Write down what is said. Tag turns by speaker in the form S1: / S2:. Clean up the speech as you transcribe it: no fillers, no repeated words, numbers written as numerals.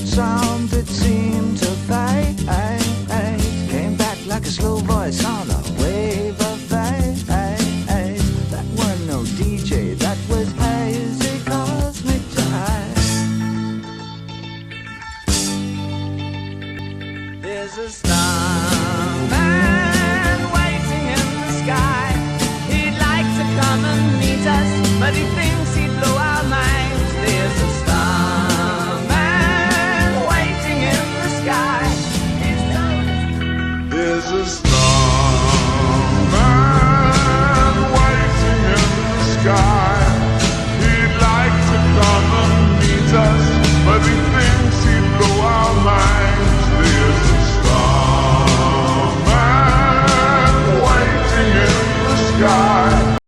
S1: sound that seemed to fade. Came back like a slow voice on a wave of fate. That wasn't no DJ, that was hazy cosmic jive. There's a starman waiting in the sky. He'd like to come and meet us, but he thinks he